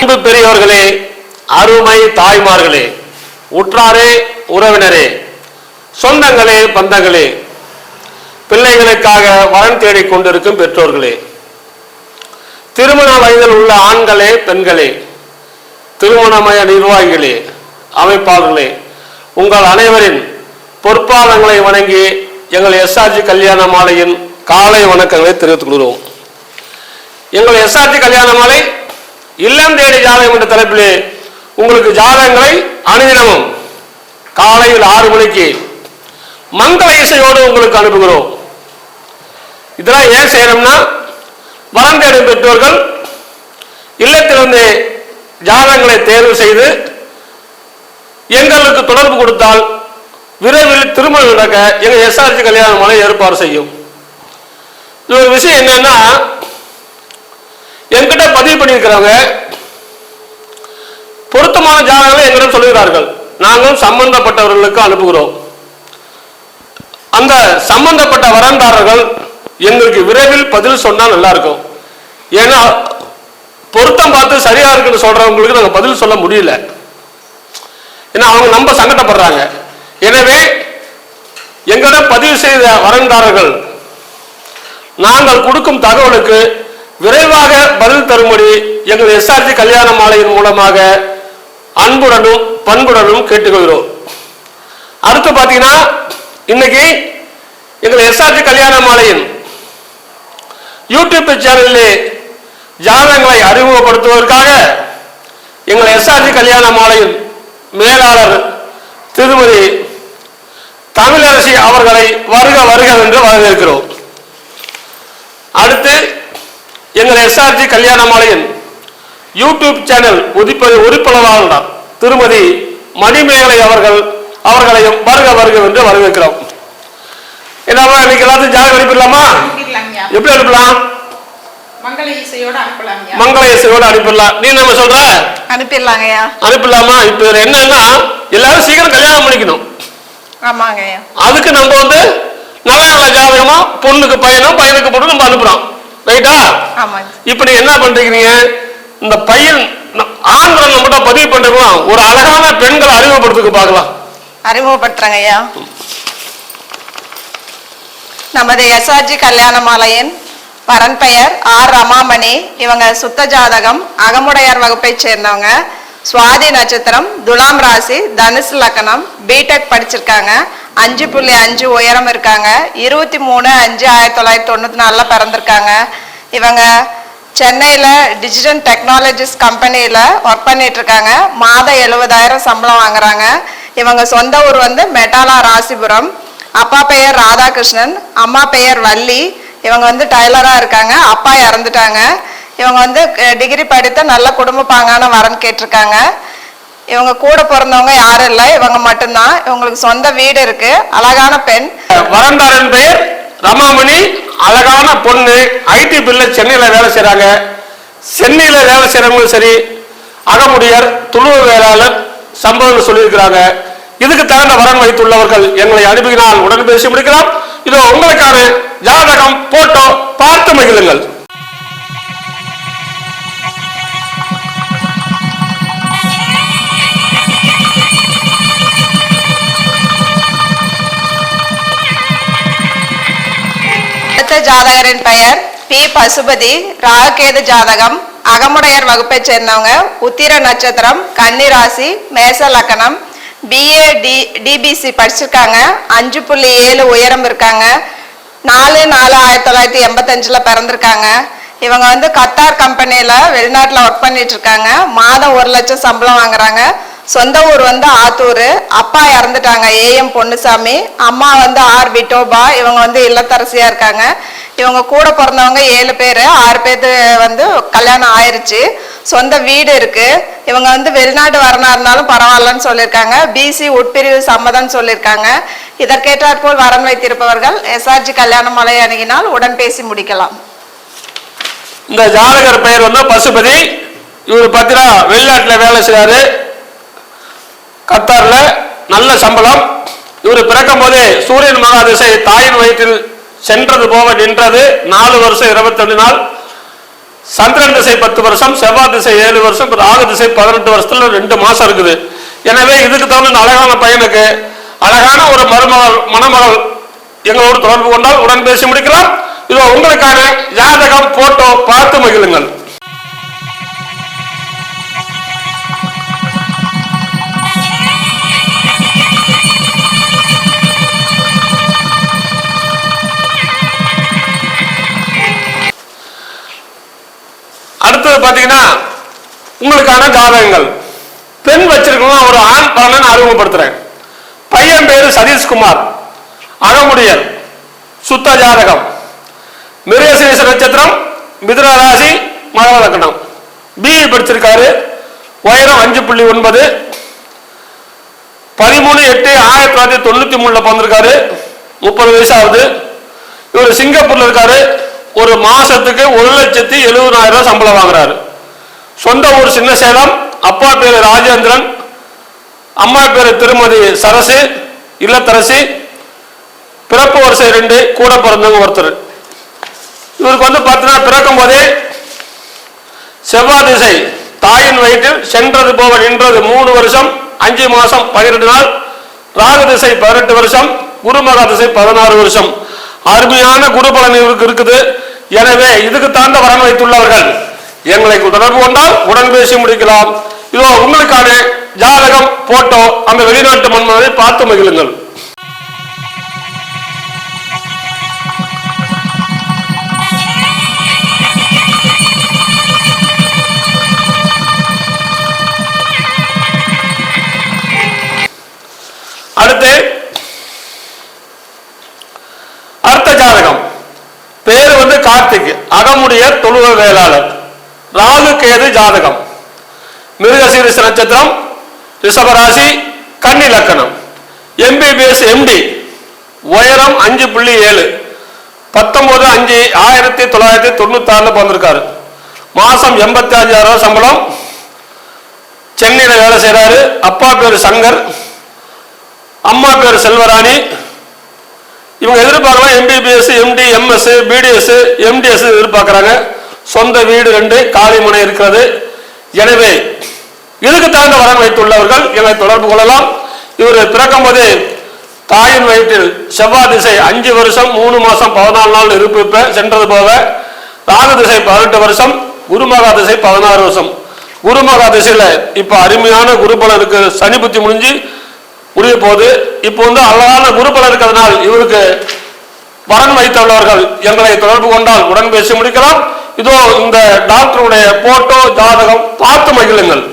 அன்பு பெரியவர்களே, அருமை தாய்மார்களே, உற்றாரே, உறவினரே, சொந்தங்களே, பந்தங்களே, பிள்ளைகளுக்காக வரன் தேடிக் கொண்டிருக்கும் பெற்றோர்களே, திருமண வயதில் உள்ள ஆண்களே, பெண்களே, திருமணமய நிர்வாகிகளே, அமைப்பாளர்களே, உங்கள் அனைவரின் பொறுப்பாளர்களை வணங்கி எங்கள் எஸ்ஆர்ஜி கல்யாண மாலையின் காலை வணக்கங்களை தெரிவித்துக் கொள்கிறோம். எங்கள் எஸ்ஆர்ஜி கல்யாண மாலை இல்லம் தேடி ஜாதகம் என்ற தலைப்பிலே உங்களுக்கு ஜாதகங்களை அனுதினமும் காலையில் 6 மணிக்கு மங்கள இசையோடு உங்களுக்கு அனுப்புகிறோம். இதெல்லாம் ஏன் செய்யணும்னா, வரம் தேடும் பெற்றோர்கள் இல்லத்திலிருந்து ஜாதகங்களை தேர்வு செய்து எங்களுக்கு தொடர்பு கொடுத்தால் விரைவில் திருமணம் நடக்க எங்க எஸ்ஆர்ஜி கல்யாண மாலை ஏற்பாடு செய்யும். இது ஒரு விஷயம் என்னன்னா, என்கிட்ட பதிவு பண்ணியிருக்கிறவங்க பொருத்தமான ஜாதகங்களை எங்களிடம் சொல்லுகிறார்கள். நாங்கள் சம்பந்தப்பட்டவர்களுக்கு அனுப்புகிறோம். அந்த சம்பந்தப்பட்ட வரன்தாரர்கள் எங்களுக்கு விரைவில் பதில் சொன்னா நல்லா இருக்கும். ஏன்னா பொருத்தம் பார்த்து சரியா இருக்குன்னு சொல்றவங்களுக்கு நாங்கள் பதில் சொல்ல முடியல. ஏன்னா அவங்க நம்ம சங்கடப்படுறாங்க. எனவே எங்களிடம் பதிவு செய்த வரன்தாரர்கள் நாங்கள் கொடுக்கும் தகவலுக்கு விரைவாக பதில் தரும்படி எங்கள் எஸ்ஆர்ஜி கல்யாண மாலையின் மூலமாக அன்புடனும் பண்புடனும் கேட்டுக்கொள்கிறோம். அடுத்து பார்த்தீங்கன்னா, இன்னைக்கு எங்கள் எஸ்ஆர்ஜி கல்யாண மாலையின் யூடியூப் சேனலில் ஜாதகங்களை அறிமுகப்படுத்துவதற்காக எங்கள் எஸ்ஆர்ஜி கல்யாண மாலையின் மேலாளர் திருமதி தமிழரசி அவர்களை வருக வருக என்று வரவேற்கிறோம். அடுத்து எங்கள் எஸ்ஆர்ஜி கல்யாண மாலையின் யூடியூப் சேனல் உறுப்பினராளர் திருமதி மணிமேகலை அவர்களையும் வருக வருக என்று வரவேற்கிறோம். என்னவா இன்னைக்கு எல்லாத்தையும் ஜாதகம் அனுப்பிடலாமா? எப்படி அனுப்பலாம்? மங்கள இசையோட அனுப்பிடலாம். நீ நம்ம சொல்ற அனுப்பிடலாங்கய்யா. அனுப்பிடலாமா? இப்ப என்னன்னா, எல்லாரும் சீக்கிரம் கல்யாணம் பண்ணிக்கணும். ஆமாங்கய்யா. அதுக்கு நம்ம நல்ல நல்ல ஜாதகமா பொண்ணுக்கு பையனுக்கு பொண்ணு நம்ம அனுப்புறோம். ரைட்டா? இப்ப நீ என்ன பண்றீங்க, இந்த பையன் ஆண்கள் நம்மகிட்ட பதிவு பண்றோம். ஒரு அழகான பெண்களை அறிமுகப்படுத்துக்கு பார்க்கலாம். அறிமுகப்படுத்துறாங்க ஐயா. நமது எஸ்ஆர்ஜி கல்யாண மாலையின் பரன் பெயர் ஆர் ரமாமணி. இவங்க சுத்த ஜாதகம் அகமுடையார் வகுப்பை சேர்ந்தவங்க. சுவாதி நட்சத்திரம், துலாம் ராசி, தனுசு லக்னம், பிடெக் படிச்சிருக்காங்க. 5.5 உயரம் இருக்காங்க. 23/5/1994 பிறந்திருக்காங்க. இவங்க சென்னையில டிஜிட்டல் டெக்னாலஜிஸ் கம்பெனியில ஒர்க் பண்ணிட்டு இருக்காங்க. மாதம் 70,000 சம்பளம் வாங்குறாங்க. இவங்க சொந்த ஊர் மெட்டாலா ராசிபுரம். அப்பா பெயர் ராதாகிருஷ்ணன், அம்மா பெயர் வள்ளி. இவங்க டைலரா இருக்காங்க. அப்பா இறந்துட்டாங்க. இவங்க டிகிரி படித்த நல்ல குடும்ப பாங்கான வரன் கேட்டிருக்காங்க. இவங்க கூட பிறந்தவங்க யாரும் இல்லை, இவங்க மட்டும்தான். இவங்களுக்கு சொந்த வீடு இருக்கு. அழகான பெண். வரன்தாரன் பெயர் ரமாமணி. அழகான பொண்ணு. ஐடி பில்ல சென்னையில வேலை செய்யறாங்க. சென்னையில வேலை செய்யறவங்களும் சரி, அகமுடியார் துளுவ வேளாளர் சம்பவம் சொல்லியிருக்கிறாங்க. இதுக்கு தகுந்த வரன் வைத்துள்ளவர்கள் எங்களை அனுப்பினால் உடன் பேசி முடிக்கலாம். இதோ உங்களுக்கான ஜாதகம் போட்டோ பார்த்து மகிழுங்கள். ஜாதகரின் பெயர் பி பசுபதி. ராககேது ஜாதகம் அகமுடையார் வகுப்பை சேர்ந்தவங்க. உத்திர நட்சத்திரம், கன்னி ராசி, மேச லக்னம். BA DBC படிச்சிருக்காங்க. 5.7 உயரம் இருக்காங்க. 4/4/1985 பிறந்திருக்காங்க. இவங்க கத்தார் கம்பெனியில வெளிநாட்டுல ஒர்க் பண்ணிட்டு இருக்காங்க. மாதம் 1 லட்சம் சம்பளம் வாங்குறாங்க. சொந்த ஊர் ஆத்தூர். அப்பா இறந்துட்டாங்க, AM பொன்னுசாமி. அம்மா ஆர் விட்டோபா. இவங்க இல்லத்தரசியா இருக்காங்க. இவங்க கூட பிறந்தவங்க 7 பேர். 6 பேருக்கு கல்யாணம் ஆயிருச்சு. சொந்த வீடு இருக்கு. இவங்க வெளிநாட்டு வரனா இருந்தாலும் பரவாயில்லன்னு சொல்லியிருக்காங்க. BC உட்பிரிவு சம்மதம் சொல்லியிருக்காங்க. இதற்கேற்றாற்போல் வரன் வைத்திருப்பவர்கள் எஸ்ஆர்ஜி கல்யாண மாலை அணுகினால் உடன் பேசி முடிக்கலாம். இந்த ஜாதகர் பெயர் பசுபதி. இவர் பார்த்தீங்கன்னா வெளிநாட்டுல வேலை செய்யறாரு. கத்தார்ல நல்ல சம்பளம். இவர் பிறக்கும் போதே சூரியன் மகாதிசை தாயின் வயிற்றில் சென்றது போக நின்றது. 4 வருஷம் 22 நாள். சந்திரன் திசை 10 வருஷம், செவ்வாய் திசை 7 வருஷம், ராகு திசை 18 வருஷத்துல 2 மாசம் இருக்குது. எனவே இதுக்கு தகுந்த இந்த அழகான பையனுக்கு அழகான ஒரு மணமகள் எங்களோடு தொடர்பு கொண்டால் உடன் பேசி முடிக்கலாம். இதோ உங்களுக்கான ஜாதகம் போட்டோ பார்த்து மகிழுங்கள். அடுத்தது பாத்தீங்கன்னா உங்களுக்கான ஜாதகங்கள். பெண் வச்சிருக்கணும், ஒரு ஆண் பலனை அறிமுகப்படுத்துறேன். பையன் பேரு சதீஷ்குமார், அகமுடியர், சுத்த ஜாதகம், மிருகசீரிஷ நட்சத்திரம், மிதுன ராசி, மகர லக்னம், பிஇ படிச்சிருக்காரு, உயரம் 5.9, 13/8/1993 பிறந்திருக்காரு, 30 வயசு ஆகுது. இவர் சிங்கப்பூர்ல இருக்காரு. ஒரு மாசத்துக்கு 1,70,000 சம்பளம் வாங்குறாரு. சொந்த ஊர் சின்ன சேலம். அப்பா பேரு ராஜேந்திரன், அம்மா பேரு திருமதி சரசு, இல்லத்தரசி. பிறப்பு வரிசை 2, கூட பிறந்தவங்க ஒருத்தர். இவருக்கு பார்த்தீங்கன்னா பிறக்கும் போதே செவ்வாய் திசை தாயின் வயிற்றில் சென்றது போக நின்றது 3 வருஷம் 5 மாசம் 12 நாள். ராகு திசை 18 வருஷம், குருமகா திசை 16 வருஷம். அருமையான குரு பலன் இவருக்கு இருக்குது. எனவே இதுக்கு தாண்ட வரன் வைத்துள்ளவர்கள் எங்களை தொடர்பு கொண்டால் உடன் பேசி முடிக்கலாம். இதோ உங்களுக்கான ஜாதகம் போட்டோ அந்த வெளிநாட்டு மன்மதனை பார்த்து மகிழுங்கள். அடுத்த ஜாதகம் பேரு கார்த்திக், அகமுடியர், தொழுவ வேளாளர், ராகு கேது ஜாதகம், மிருகசீரிஷ நட்சத்திரம், ரிஷபராசி, கன்னி லக்கணம், MBBS MD, உயரம் 5.7, 19/5/1996 பிறந்திருக்காரு. மாசம் 85,000 சம்பளம். சென்னையில வேலை செய்யறாரு. அப்பா பேரு சங்கர், அம்மா பேரு செல்வராணி. இவங்க எதிர்பார்க்கலாம் MBBS MD MS BDS MDS எதிர்பார்க்கிறாங்க. சொந்த வீடு 2, காலிமனை இருக்கிறது. எனவே இதுக்கு தகுந்த வரன் வைத்துள்ளவர்கள் எங்களை தொடர்பு கொள்ளலாம். இவர் பிறக்கும் போது தாயின் வயிற்றில் செவ்வாய் திசை 5 வருஷம் 3 மாசம் 14 நாள் இருப்பு சென்றது போக, ராகு திசை 18 வருஷம், குருமகா திசை 16 வருஷம். குருமகா திசையில இப்ப அருமையான குருபலம் இருக்கு. சனி புத்தி முடிஞ்சு முடிய போது இப்போ அழகான குருபலம் இருக்கிறதுனால் இவருக்கு வரன் வைத்துள்ளவர்கள் எங்களை தொடர்பு கொண்டால் உடன் பேசி முடிக்கலாம். இதோ இந்த டாக்டருடைய போட்டோ ஜாதகம் பார்த்து மகிழுங்கள்.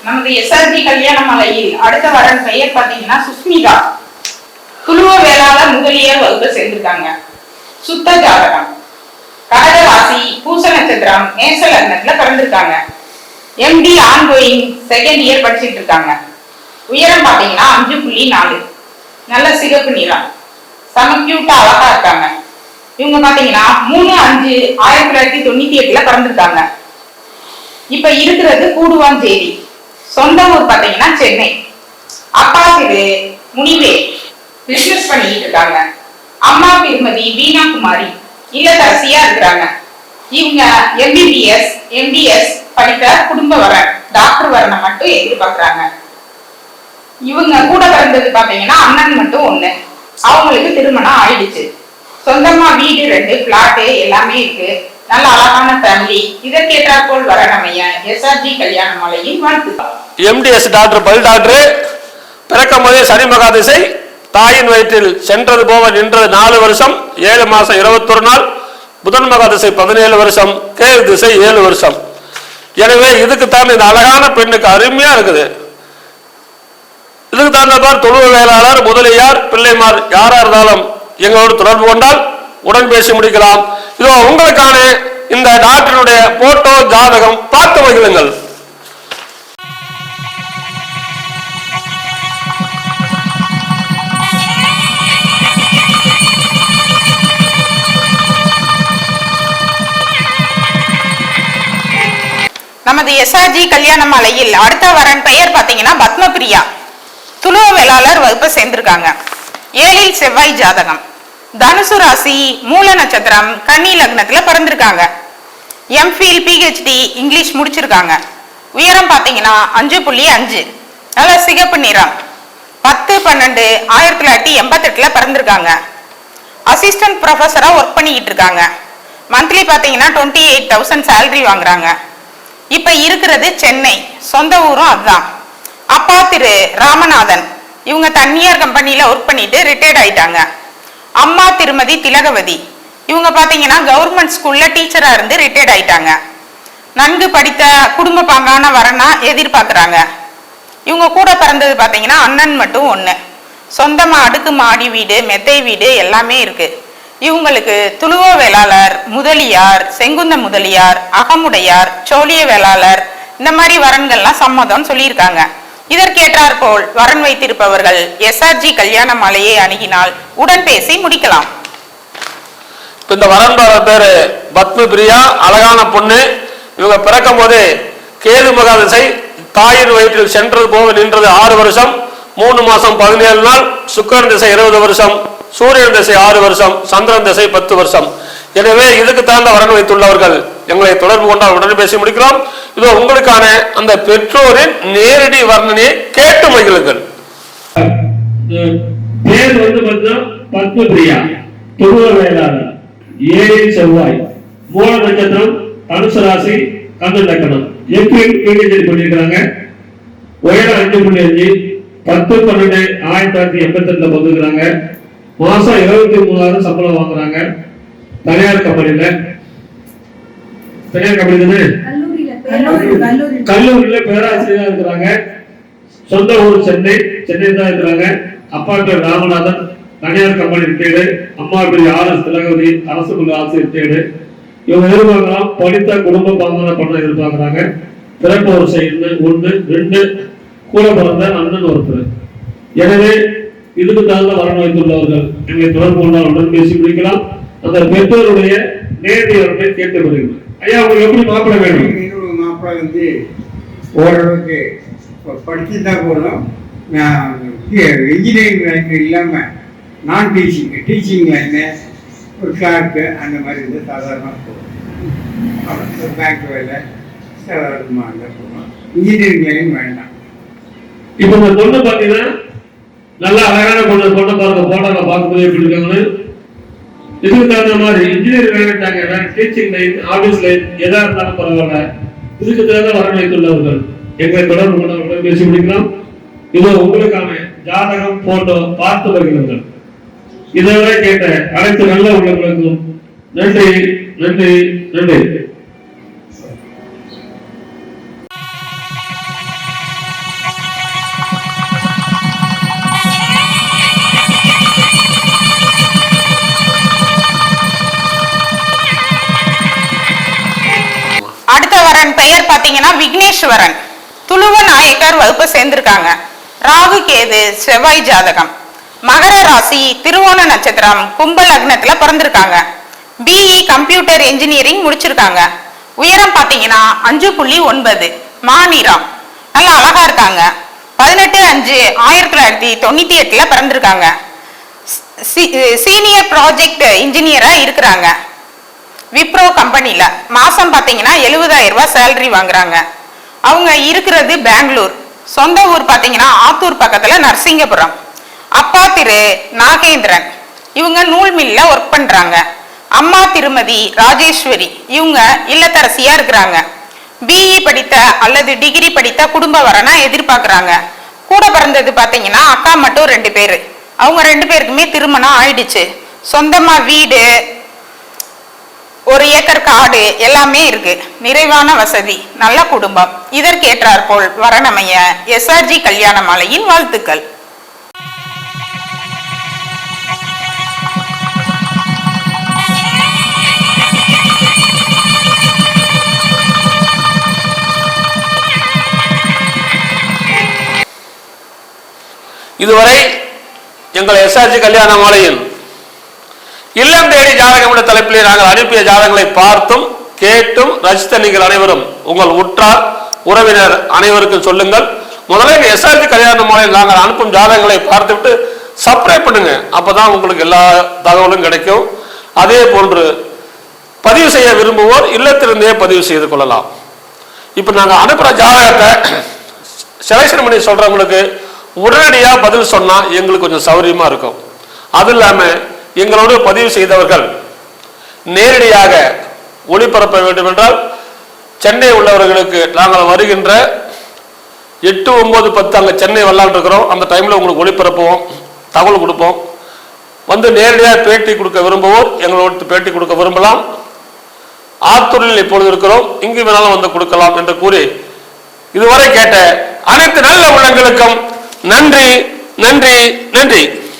நமது SRG கல்யாணமலையில் அடுத்த வரன் பெயர் பாத்தீங்கன்னா சுஸ்மிதா. குழுவ வேளாளர் முதலியார் வகுப்பு சேர்ந்திருக்காங்க. சுத்த ஜாதகம், கடக ராசி, பூச நட்சத்திரம், மேச லக்னத்துல பிறந்திருக்காங்க. MD ஆன்கோயிங் செகண்ட் இயர் படிச்சுட்டு இருக்காங்க. உயரம் பாத்தீங்கன்னா 5.4, நல்ல சிகப்பு நிறம், செம கியூட்டா அழகா இருக்காங்க. இவங்க பாத்தீங்கன்னா 3/5/1998 பிறந்திருக்காங்க. இப்ப இருக்கிறது கூடுவாஞ்சேரி. சொந்த ஊர் பாத்தீங்கன்னா சென்னை. அப்பா பேரு முனிவே, பிசினஸ் பண்ணிட்டு இருக்காங்க. அம்மா திருமதி வீணா குமாரி, இல்லத்தரசியா இருக்கிறாங்க. இவங்க MBBS MDS படித்த குடும்ப வரன், டாக்டர் வரனை மட்டும் எதிர்பார்க்கிறாங்க. இவங்க கூட பிறந்தது பாத்தீங்கன்னா அண்ணன் மட்டும் 1. அவங்களுக்கு திருமணம் ஆயிடுச்சு. சொந்தமா வீடு 2, பிளாட் எல்லாமே இருக்கு. நல்ல அழகான ஃபேமிலி. இதற்கேற்றாற்போல் வரனமைய SRG கல்யாணமலையின் வாழ்த்துக்கள். MDS டாக்டர் பல் டாக்டர். பிறக்கும் போதே சனி மகா திசை தாயின் வயிற்றில் சென்றது போக நின்றது 4 வருஷம் 7 மாசம் 21 நாள். புதன் மகா திசை 17 வருஷம், கேது திசை 7 வருஷம். எனவே இதுக்கு தான் இந்த அழகான பெண்ணுக்கு அருமையா இருக்குது. இதுக்கு தகுந்தபார் தொழுவ வேளாளர், முதலியார், பிள்ளைமார் யாரா இருந்தாலும் எங்களோடு தொடர்பு கொண்டால் உடன் பேசி முடிக்கலாம். இதோ உங்களுக்கான இந்த டாக்டருடைய போட்டோ ஜாதகம் பார்த்து மகிழுங்கள். நமது எஸ்ஆர்ஜி கல்யாண மாலையில் அடுத்த வரன் பெயர் பாத்தீங்கன்னா பத்மபிரியா. துளுவ வேளாளர் வகுப்பை சேர்ந்திருக்காங்க. 7 செவ்வாய் ஜாதகம். தனுசு ராசி, மூல நட்சத்திரம், கன்னி லக்னத்துல பிறந்திருக்காங்க. எம்ஃபில் பிஹெச்டி இங்கிலீஷ் முடிச்சிருக்காங்க. உயரம் பாத்தீங்கன்னா 5.5, நல்ல சிகப்பு நிறம். 10/12/1988 பிறந்திருக்காங்க. அசிஸ்டன்ட் ப்ரொஃபஸரா ஒர்க் பண்ணிக்கிட்டு இருக்காங்க. மந்த்லி பாத்தீங்கன்னா 28,000 சேலரி வாங்குறாங்க. இப்ப இருக்கிறது சென்னை, சொந்த ஊரும் அதுதான். அப்பா திரு ராமநாதன், இவங்க தனியார் கம்பெனியில ஒர்க் பண்ணிட்டு ரிட்டையர்ட் ஆயிட்டாங்க. அம்மா திருமதி திலகவதி, இவங்க பாத்தீங்கன்னா கவர்மெண்ட் ஸ்கூல்ல டீச்சரா இருந்து ரிட்டையர்ட் ஆயிட்டாங்க. நன்கு படித்த குடும்ப பாங்கான வரனா எதிர்பார்க்கறாங்க. இவங்க கூட பிறந்தது பாத்தீங்கன்னா அண்ணன் மட்டும் 1. சொந்தமா அடுக்கு மாடி வீடு, மெத்தை வீடு எல்லாமே இருக்கு. இவங்களுக்கு துளுவ வேளாளர், முதலியார், செங்குந்த முதலியார், அகமுடையார், சோழிய வேளாளர் இந்த மாதிரி வரன்கள்லாம் சம்மதம் சொல்லியிருக்காங்க. இதற்கேற்றார் போல் வரன் வைத்திருப்பவர்கள் எஸ்ஆர்ஜி கல்யாண மாலையை அணுகினால் உடன் பேசி முடிக்கலாம். இந்த வரன்பார பேரு பத்மபிரியா, அழகான பொண்ணு. இவங்க பிறக்கும் போது கேது மகாதிசை, தாயின் வயிற்றில் சென்றது போக நின்றது 6 வருஷம், 3 மாசம் 17 நாள். சுக்கிரன் திசை 20 வருஷம், சூரியன் திசை 6 வருஷம், சந்திரன் திசை 10 வருஷம். எனவே இதுக்கு தகுந்த வரன் வைத்துள்ளவர்கள் எங்களை தொடர்பு கொண்டால் உடனே பேசி முடிக்கிறோம். இதோ உங்களுக்கான அந்த பெற்றோரின் நேரடி வர்ணனையை கேட்டு மகிழுங்கள். பேர் பார்த்தீங்கன்னா பத்மபிரியா, துருவ வேளாளர், 7 செவ்வாய், மூல நட்சத்திரம், தனுசு ராசி, கந்த லக்னம். எம்பிஎல் பிஹெச்டி பண்ணியிருக்கிறாங்க. உயரம் 5.5, 10/12/1988 பங்குறாங்க. மாசம் 23,000 சம்பளம் வாங்குறாங்க. தனியார் கம்பெனில கல்லூரியில பேராசிரியரா இருக்கிறாங்க. சொந்த ஊர் சென்னை தான் இருக்கிறாங்க. அப்பா பேர் ராமநாதன், தனியார் கம்பெனி ரிட்டையர்டு. அம்மா பேர் ஆர்எஸ் திலகவதி, அரசு பள்ளி ஆசிரியர் ரிட்டையர்டு. இவங்க எதிர்பார்க்கலாம் படித்த குடும்ப பாங்கான பண்ண எதிர்பார்க்கிறாங்க. பிறப்பு வரிசை 1, 2, கூட பிறந்த அண்ணன் ஒருத்தர். எனவே இதுக்கு தகுந்த வரன் வைத்துள்ளவர்கள் எங்களை தொடர்பு கொண்டால் உடன் பேசி முடிக்கலாம். அந்த பெற்றோருடைய நேரடி வரனை கேட்டு வருகிறது. ஐயா, உங்களுக்கு எப்படி மாப்பிள்ளை வேணும்? மாப்பிள்ளை ஓரளவுக்கு படிச்சுதான் போதும். இன்ஜினியரிங் லைன் இல்லாமல் நான் டீச்சிங் லைனு, ஒரு கிளார்க்கு அந்த மாதிரி இருந்து சாதாரணமாக போகும். பேங்க் வேலை சாதாரணமாக இருந்தால் போகும். இன்ஜினியரிங் லைன் வேண்டாம். இப்போ இந்த பொண்ணு பார்த்தீங்கன்னா நல்லா அழகான பொண்ணை பாருங்க, போட்டோல பார்க்கும்போது எப்படி இருக்காங்கன்னு. இதுக்கு தகுந்த மாதிரி இன்ஜினியர் வேலைட்டாங்க, டீச்சிங் லைன், ஆபீஸ் லைன் எதா இருந்தாலும் பரவாயில்ல. இதுக்கு தகுந்த வரன் வைத்துள்ளவர்கள் எங்களை தொடர்பு கொண்டு பேசி முடிக்கலாம். இதோ உங்களுக்கான ஜாதகம், போட்டோ பார்த்து வருகிறீர்கள். இதுவரை கேட்ட அனைத்து நல்ல உள்ளவர்களுக்கும் நன்றி, நன்றி, நன்றி. அடுத்த வரன் பெயர் பாத்தீங்கன்னா விக்னேஸ்வரன். துளுவ நாயக்கர் வகுப்பு சேர்ந்திருக்காங்க. ராகு கேது செவ்வாய் ஜாதகம். மகர ராசி, திருவோண நட்சத்திரம், கும்ப லக்னத்துல பிறந்திருக்காங்க. பிஇ கம்ப்யூட்டர் இன்ஜினியரிங் முடிச்சிருக்காங்க. உயரம் பாத்தீங்கன்னா 5.9, மாநிறம். நல்லா அழகா இருக்காங்க. 18/5/1998 பிறந்திருக்காங்க. சீனியர் ப்ராஜெக்ட் இன்ஜினியரா இருக்கிறாங்க விப்ரோ கம்பெனில. மாசம் பாத்தீங்கன்னா 70,000 ரூபாய் சேலரி வாங்குறாங்க. அவங்க இருக்கிறது பெங்களூர். சொந்த ஊர் பாத்தீங்கன்னா ஆத்தூர் பக்கத்துல நரசிங்கபுரம். அப்பா திரு நாகேந்திரன், இவங்க நூல் மில்ல ஒர்க் பண்றாங்க. அம்மா திருமதி ராஜேஸ்வரி, இவங்க இல்லத்தரசியா இருக்கிறாங்க. பிஇ படித்த அல்லது டிகிரி படித்த குடும்ப வரனா எதிர்பார்க்கறாங்க. கூட பிறந்தது பாத்தீங்கன்னா அக்கா மட்டும் 2 பேரு. அவங்க 2 பேருக்குமே திருமணம் ஆயிடுச்சு. சொந்தமா வீடு, 1 ஏக்கர் காடு எல்லாமே இருக்கு. நிறைவான வசதி, நல்ல குடும்பம். இதற்கேற்றார் போல் வரனமைய எஸ்ஆர்ஜி கல்யாண மாலையின் வாழ்த்துக்கள். இதுவரை எங்கள் எஸ்ஆர்ஜி கல்யாண மாலையில் இல்லம் தேடி ஜாதகம் என்ற தலைப்பிலே நாங்கள் அனுப்பிய ஜாதகங்களை பார்த்தும் கேட்டும் ரசித்த நீங்கள் அனைவரும் உங்கள் உற்றார் உறவினர் அனைவருக்கும் சொல்லுங்கள். முதல்ல எஸ்ஆர்ஜி கல்யாண மாலையில் நாங்கள் அனுப்பும் ஜாதகங்களை பார்த்துவிட்டு சப்ஸ்கிரைப் பண்ணுங்க. அப்பதான் உங்களுக்கு எல்லா தகவலும் கிடைக்கும். அதே போன்று பதிவு செய்ய விரும்புவோர் இல்லத்திலிருந்தே பதிவு செய்து கொள்ளலாம். இப்ப நாங்க அனுப்புற ஜாதகத்தை செலக்ஷன் பண்ணி சொல்றவங்களுக்கு உடனடியாக பதில் சொன்னா எங்களுக்கு கொஞ்சம் சௌரியமா இருக்கும். அது இல்லாம எங்களோடு பதிவு செய்தவர்கள் நேரடியாக ஒளிபரப்ப வேண்டும் என்றால் சென்னை உள்ளவர்களுக்கு நாங்கள் வருகின்ற 8, 9, 10 அங்கே சென்னை வரலான்னு இருக்கிறோம். அந்த டைமில் உங்களுக்கு ஒளிபரப்புவோம், தகவல் கொடுப்போம். வந்து நேரடியாக பேட்டி கொடுக்க விரும்புவோர் எங்களோட பேட்டி கொடுக்க விரும்பலாம். ஆத்தூரில் இப்பொழுது இருக்கிறோம், இங்கு வேணாலும் வந்து கொடுக்கலாம் என்று கூறி இதுவரை கேட்ட அனைத்து நல்ல உள்ளங்களுக்கும் நன்றி நன்றி நன்றி.